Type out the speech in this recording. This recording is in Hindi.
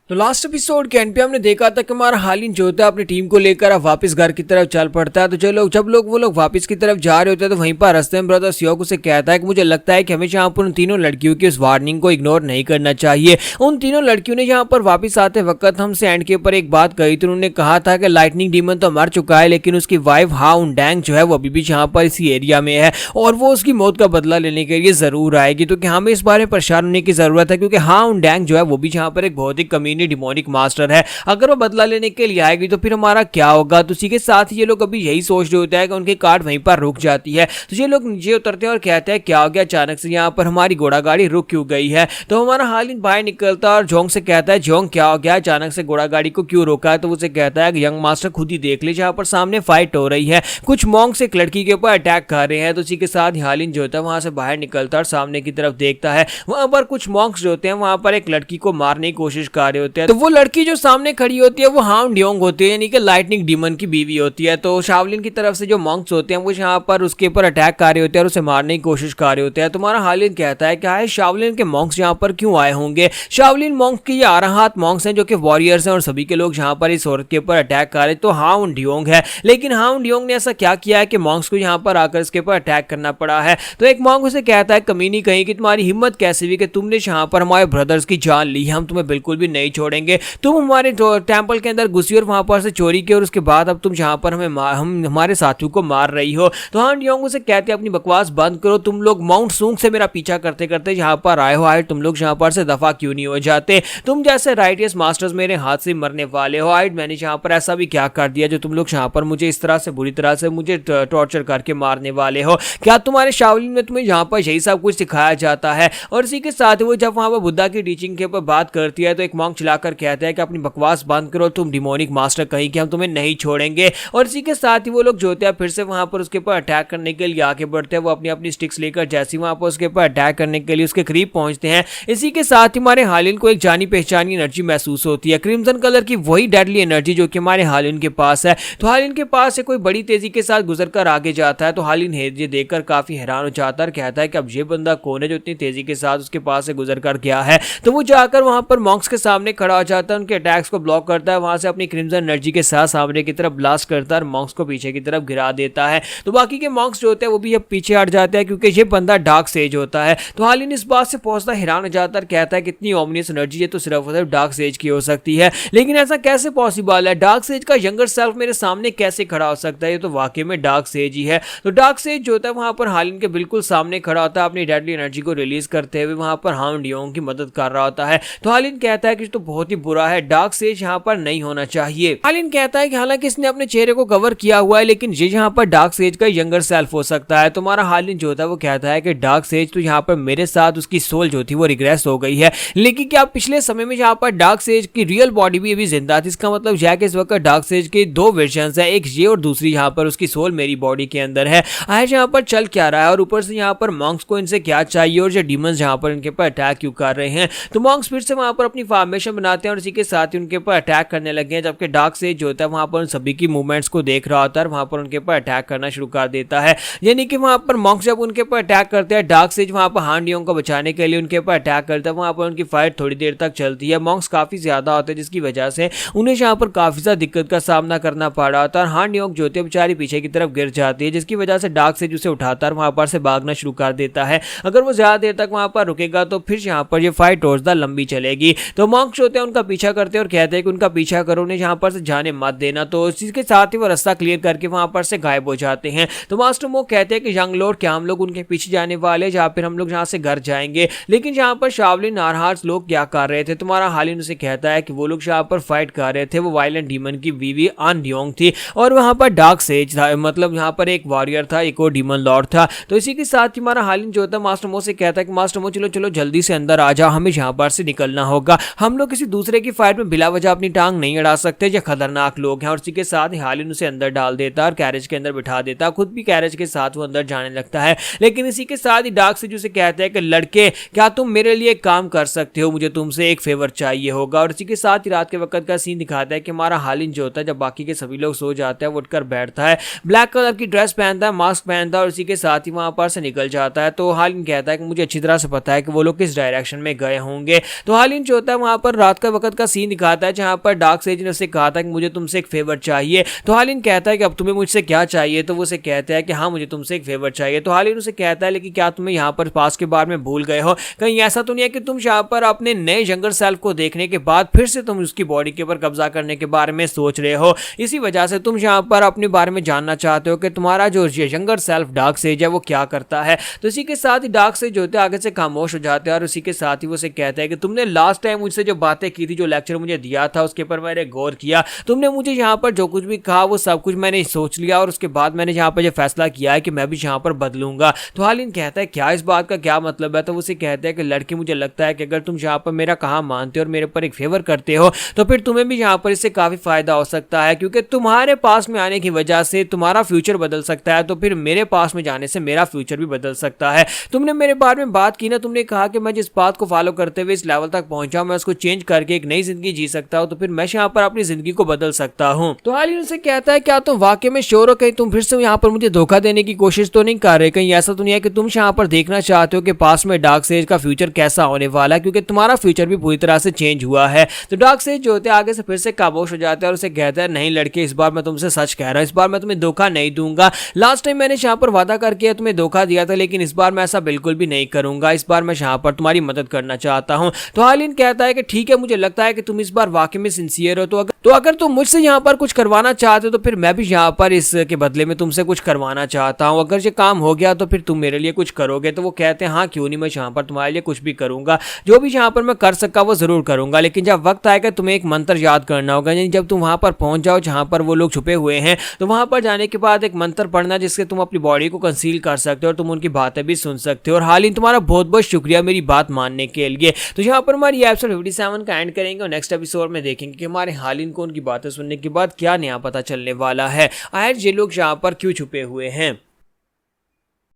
तो लास्ट एपिसोड के एंड पे हमने देखा था कि हमारा हालिन जो होता है अपनी टीम को लेकर अब वापस घर की तरफ चल पड़ता है। तो जब वो लोग वापस की तरफ जा रहे होते हैं तो वहीं पर रास्ते में ब्रदर सियोक उसे कहता है कि मुझे लगता है कि हमें यहाँ पर उन तीनों लड़कियों की उस वार्निंग को इग्नोर नहीं करना चाहिए। उन तीनों लड़कियों ने यहाँ पर वापस आते वक्त हमसे एंड के ऊपर एक बात कही थी। उन्होंने कहा था कि लाइटनिंग डीमन तो मर चुका है लेकिन उसकी वाइफ हाउन डैंग जो है वो अभी भी यहाँ पर इसी एरिया में है और वो उसकी मौत का बदला लेने के लिए जरूर आएगी। तो क्या हमें इस बारे में परेशान होने की जरूरत है, क्योंकि हाउन डैंग जो है वो भी यहाँ पर एक बहुत ही कमीनी डिमोनिक मास्टर है। अगर वो बदला लेने के लिए आएगी तो फिर हमारा क्या होगा। तो इसी के साथ ये लोग अभी यही सोच रहे होते हैं कि उनकी कार वहीं पर रुक जाती है। तो ये लोग नीचे उतरते हैं और कहते हैं क्या हो गया, अचानक से यहाँ पर हमारी घोड़ा गाड़ी रुक क्यों गई है। तो हमारा हालिन बाहर निकलता है और जोंग से कहता है जोंग क्या हो गया, अचानक से घोड़ा गाड़ी को क्यों रोका है। तो उसे कहता है कि यंग मास्टर खुद ही देख लीजिए, यहाँ पर सामने फाइट हो रही है, कुछ मॉन्क्स एक लड़की के ऊपर अटैक कर रहे हैं। तो इसी के साथ हालिन जो होता है वहां से बाहर निकलता है और सामने की तरफ देखता है, वहां पर कुछ मॉन्क्स जो होते हैं वहां पर एक लड़की को मारने की कोशिश कर रहे होते हैं। तो वो लड़की जो सामने खड़ी होती है वो हाउन ड्योंग होती है, यानी कि लाइटनिंग डीमन की बीवी होती है। तो शावलिन की तरफ से जो मॉन्क्स होते हैं वो यहाँ पर उसके ऊपर अटैक कर रहे होते हैं और उसे मारने की कोशिश कर रहे होते हैं। तुम्हारा हालिन कहता है क्या है शावलिन के मॉन्क्स यहाँ पर क्यों आए होंगे। शावलिन मॉन्क्स के ये 12 हाथ मॉन्क्स हैं जो कि वॉरियर्स हैं और सभी के लोग यहाँ पर इस औरत के ऊपर अटैक कर रहे तो हाउन ड्योंग है। लेकिन हाउन ड्योंग ने ऐसा क्या किया है कि मॉन्क्स को यहाँ पर आकर इसके ऊपर अटैक करना पड़ा है। तो एक मॉन्क उसे कहता है कमीनी कहीं कि तुम्हारी हिम्मत कैसे हुई कि तुमने यहाँ पर हमारे ब्रदर्स की जान ली, हम तुम्हें बिल्कुल भी नहीं छोड़ेंगे। तुम हमारे टेंपल के अंदर घुसी और वहां पर से चोरी की और उसके बाद अब तुम जहां पर हम हमारे साथियों को मार रही हो। तो हान ड्योंग उसे कहते हैं अपनी बकवास बंद करो, तुम लोग माउंट सूंग से मेरा पीछा करते करते यहाँ पर आए हो, आए तुम लोग यहाँ पर से दफा क्यों नहीं हो जाते। तुम जैसे राइटियस मास्टर्स मेरे हाथ से मरने वाले हो। आइड मैंने यहाँ पर ऐसा भी क्या कर दिया जो तुम लोग यहाँ पर मुझे इस तरह से बुरी तरह से मुझे टॉर्चर करके मारने वाले हो। क्या तुम्हारे शावलिन में तुम्हें यहाँ पर यही सब कुछ सिखाया जाता है। और इसी के साथ वो जब वहां पर बुद्धा की टीचिंग के ऊपर बात करती है तो एक मॉन्क चिल्लाकर कहता है कि अपनी बकवास बंद करो, तुम डिमोनिक मास्टर कहीं कि हम तुम्हें नहीं छोड़ेंगे। और इसी के साथ ही वो लोग जो होते हैं फिर से वहां पर उसके ऊपर अटैक करने के लिए आगे बढ़ते हैं। वो अपनी अपनी स्टिक्स लेकर जैसे वहां पर उसके ऊपर अटैक करने के लिए उसके करीब पहुंचते हैं। इसी के साथ ही हमारे हालिन को एक जानी पहचानी एनर्जी महसूस होती है, क्रिम्सन कलर की वही डेडली एनर्जी जो कि हमारे हालिन के पास है। तो हालिन के पास से कोई बड़ी तेजी के साथ गुजरकर आगे जाता है। तो हालिन ये देखकर काफी हैरान हो जाता है, कहता है कि अब ये बंदा कौन है जो इतनी तेजी के साथ उसके पास से गुजर कर गया है। तो वो जाकर वहां पर मॉन्क्स के सामने खड़ा हो जाता है, उनके अटैक्स को ब्लॉक करता है, वहां से अपनी क्रिम्सन एनर्जी के साथ सामने की तरफ ब्लास्ट करता है और मॉन्क्स को पीछे की तरफ गिरा देता है। तो बाकी के मॉन्क्स जो होते हैं वो भी अब पीछे हट जाते हैं क्योंकि ये बंदा डार्क सेज होता है। तो हालिन इस बात से पहुंचता हैरान हो जाता है, कहता है कितनी ओमनियस एनर्जी है तो सिर्फ और सिर्फ डार्क सेज की हो सकती है, लेकिन ऐसा कैसे पॉसिबल है, डार्क सेज का यंगर सेल्फ मेरे सामने कैसे खड़ा हो सकता है, ये तो वाकई में डार्क सेज ही है। तो डार्क सेज जो होता है वहां पर हालिन के बिल्कुल सामने खड़ा होता है, अपनी डेडली एनर्जी को रिलीज करते हुए वहां पर हाउन ड्योंग की मदद कर रहा होता है। तो हालिन कहता है कि तो बहुत ही बुरा है, डार्क सेज यहाँ पर नहीं होना चाहिए। हालिन कहता है कि हालांकि इसने अपने चेहरे को कवर किया हुआ है लेकिन ये यहाँ पर डार्क सेज का यंगर सेल्फ हो सकता है। तुम्हारा हालिन जो होता है वो कहता है कि डार्क सेज तो यहाँ पर मेरे साथ उसकी सोल जो थी वो रिग्रेस हो गई है, लेकिन क्या पिछले समय में यहाँ पर डार्क सेज की रियल बॉडी भी अभी जिंदा थी। इसका मतलब यह कि इस वक्त डार्क सेज के दो वर्जन्स है, एक ये और दूसरी यहाँ पर उसकी सोल मेरी बॉडी के अंदर है। आज यहाँ पर चल क्या रहा है और ऊपर से यहाँ पर मॉन्क्स को इनसे क्या चाहिए और ये डीमंस यहाँ पर इनके ऊपर अटैक क्यों कर रहे हैं। तो मॉन्क्स फिर से वहां पर अपनी फॉर्मेशन बनाते हैं और इसी के साथ ही उनके ऊपर अटैक करने लगे हैं, जबकि डार्क सेज जो होता है वहां पर उन सभी की मूवमेंट्स को देख रहा होता है और वहां पर उनके ऊपर अटैक करना शुरू कर देता है। यानी कि वहां पर मॉन्क्स जब उनके ऊपर अटैक करते हैं, डार्क सेज वहां पर हान ड्योंग को बचाने के लिए उनके ऊपर अटैक करता है। वहां पर उनकी फाइट थोड़ी देर तक चलती है, मॉन्क्स काफी ज्यादा होते हैं जिसकी वजह से उन्हें यहाँ पर काफी ज्यादा दिक्कत का सामना करना पड़ रहा होता है। हान ड्योंग जो होती है बेचारी पीछे की तरफ गिर जाती है, जिसकी वजह से डार्क सेज उसे उठाता है वहां पर से भागना शुरू कर देता है। अगर वो ज्यादा देर तक वहां पर रुकेगा तो फिर यहाँ पर ये फाइट और ज्यादा लंबी चलेगी। तो मॉन्क्स होते हैं उनका पीछा करते हैं और कहते हैं कि उनका पीछा करो, उन्हें यहाँ पर से जाने मत देना। तो इसी के साथ ही वो रास्ता क्लियर करके वहां पर से गायब हो जाते हैं। तो मास्टर मो कहते हैं कि यंग लॉर्ड क्या हम लोग उनके पीछे जाने वाले जहाँ फिर हम लोग यहाँ से घर जाएंगे, लेकिन यहाँ पर शावलिन नारहार्स लोग क्या कर रहे थे। तुम्हारा हालिन उसे कहता है कि वो लोग यहाँ पर फाइट कर रहे थे, वो वायलेंट डीमन की बीवी आन ड्योंग थी और वहां पर डार्क सेज था, मतलब यहाँ पर एक वॉरियर था, एक और डीमन लॉर्ड था। तो इसी के साथ ही हमारा हालिन जो होता है मास्टर मो से कहता है कि मास्टर मो चलो चलो जल्दी से अंदर आ जाओ, हमें यहाँ पर से निकलना होगा, हम लोग किसी दूसरे की फाइट में बिला वजह अपनी टांग नहीं अड़ा सकते, ये खतरनाक लोग हैं। और इसी के साथ ही हालिन उसे अंदर डाल देता है और कैरेज के अंदर बिठा देता है, खुद भी कैरेज के साथ वो अंदर जाने लगता है। लेकिन इसी के साथ ही डार्क सेज उसे कहता है कि लड़के क्या तुम मेरे लिए एक काम कर सकते हो, मुझे तुमसे एक फेवर चाहिए होगा। और इसी के साथ ही रात के वक्त का सीन दिखाता है कि हमारा हालिन जो होता है जब बाकी के सभी लोग सो जाते हैं वो उठकर बैठता है, ब्लैक कलर की ड्रेस पहनता है, मास्क पहनता है और इसी के साथ ही वहां पर से निकल जाता है। तो हालिन कहता है कि मुझे अच्छी तरह से पता है कि वो लोग किस डायरेक्शन में गए होंगे। तो हालिन जो होता है वहां पर रात का वक्त का सीन दिखाता है जहां पर डार्क सेज ने उससे कहा था कि मुझे तुमसे एक फेवर चाहिए। तो हालिन कहता है कि अब तुम्हें मुझसे क्या चाहिए, तो वो उसे कहता है कि हाँ मुझे तुमसे एक फेवर चाहिए। तो हालिन उसे कहता है लेकिन क्या तुम्हें यहाँ पर पास के बारे में भूल गए हो, कहीं ऐसा तो नहीं है कि तुम यहाँ पर अपने नए यंगर सेल्फ को देखने के बाद फिर से तुम उसकी बॉडी के ऊपर कब्जा करने के बारे में सोच रहे हो, इसी वजह से तुम यहाँ पर अपने बारे में जानना चाहते हो कि तुम्हारा जो यंगर सेल्फ डार्क सेज है वो क्या करता है। तो इसी के साथ ही डार्क सेज जो होते हैं आगे से खामोश हो जाते हैं और उसी के साथ ही वो उसे कहता है कि तुमने लास्ट टाइम मुझसे जो बातें की थी, जो लेक्चर मुझे दिया था उसके ऊपर मैंने गौर किया, तुमने मुझे यहाँ पर जो कुछ भी कहा वो सब कुछ मैंने सोच लिया और उसके बाद मैंने यहाँ पर जो फैसला किया है कि मैं भी यहाँ पर बदलूंगा। तो हालिन कहता है क्या इस बात का क्या मतलब है। तो वो उसे कहता है कि लड़की मुझे लगता है कि अगर तुम यहाँ पर मेरा कहा मानते हो और मेरे पर एक फेवर करते हो तो फिर तुम्हें भी यहाँ पर इससे काफी फायदा हो सकता है, क्योंकि तुम्हारे पास में आने की वजह से तुम्हारा फ्यूचर बदल सकता है, तो फिर मेरे पास में जाने से मेरा फ्यूचर भी बदल सकता है। तुमने मेरे बारे में बात की ना, तुमने कहा कि मैं जिस बात को फॉलो करते हुए इस लेवल तक पहुंचा मैं उसको चेंज करके एक नई जिंदगी जी सकता हूं, तो फिर मैं यहाँ पर अपनी जिंदगी को बदल सकता हूं। तो हालिन उनसे कहता है क्या तुम वाकई में श्योर हो, कहीं तुम फिर से यहाँ पर मुझे धोखा देने की कोशिश तो नहीं कर रहे, कहीं ऐसा तो नहीं है कि तुम यहाँ पर देखना चाहते हो कि पास में डार्क सेज का फ्यूचर कैसा होने वाला है, क्योंकि तुम्हारा फ्यूचर भी पूरी तरह से चेंज हुआ है। तो डार्क सेज जो होते हैं आगे से फिर से खामोश हो जाते हैं और उसे कहता है नहीं लड़के, इस बार मैं तुमसे सच कह रहा हूं, इस बार मैं तुम्हें धोखा नहीं दूंगा। लास्ट टाइम मैंने यहाँ पर वादा करके तुम्हें धोखा दिया था, लेकिन इस बार मैं ऐसा बिल्कुल भी नहीं करूंगा, इस बार मैं यहाँ पर तुम्हारी मदद करना चाहता हूँ। तो हालिन कहता है कि ठीक है, मुझे लगता है कि तुम इस बार वाकई में सिंसियर हो, तो अगर तुम मुझसे यहाँ पर कुछ करवाना चाहते हो तो फिर मैं भी यहाँ पर इसके बदले में तुमसे कुछ करवाना चाहता हूँ, अगर ये काम हो गया तो फिर तुम मेरे लिए कुछ करोगे। तो वो कहते हैं हाँ क्यों नहीं, मैं यहाँ पर तुम्हारे लिए कुछ भी करूंगा, जो भी यहाँ पर मैं कर सका वो जरूर करूंगा, लेकिन जब वक्त आएगा तुम्हें एक मंत्र याद करना होगा, यानी जब तुम वहां पर पहुंच जाओ जहां पर वो लोग छुपे हुए हैं, तो वहां पर जाने के बाद एक मंत्र पढ़ना जिससे तुम अपनी बॉडी को कंसील कर सकते हो और तुम उनकी बातें भी सुन सकते हो। और हालिन तुम्हारा बहुत बहुत शुक्रिया मेरी बात मानने के लिए। तो यहाँ पर हमारी एपिसोड 57 का एंड करेंगे और नेक्स्ट एपिसोड में देखेंगे कि हमारे हालिन को उनकी बातें सुनने के बाद क्या नया पता चलने वाला है, आखिर ये लोग यहाँ पर क्यों छुपे हुए हैं।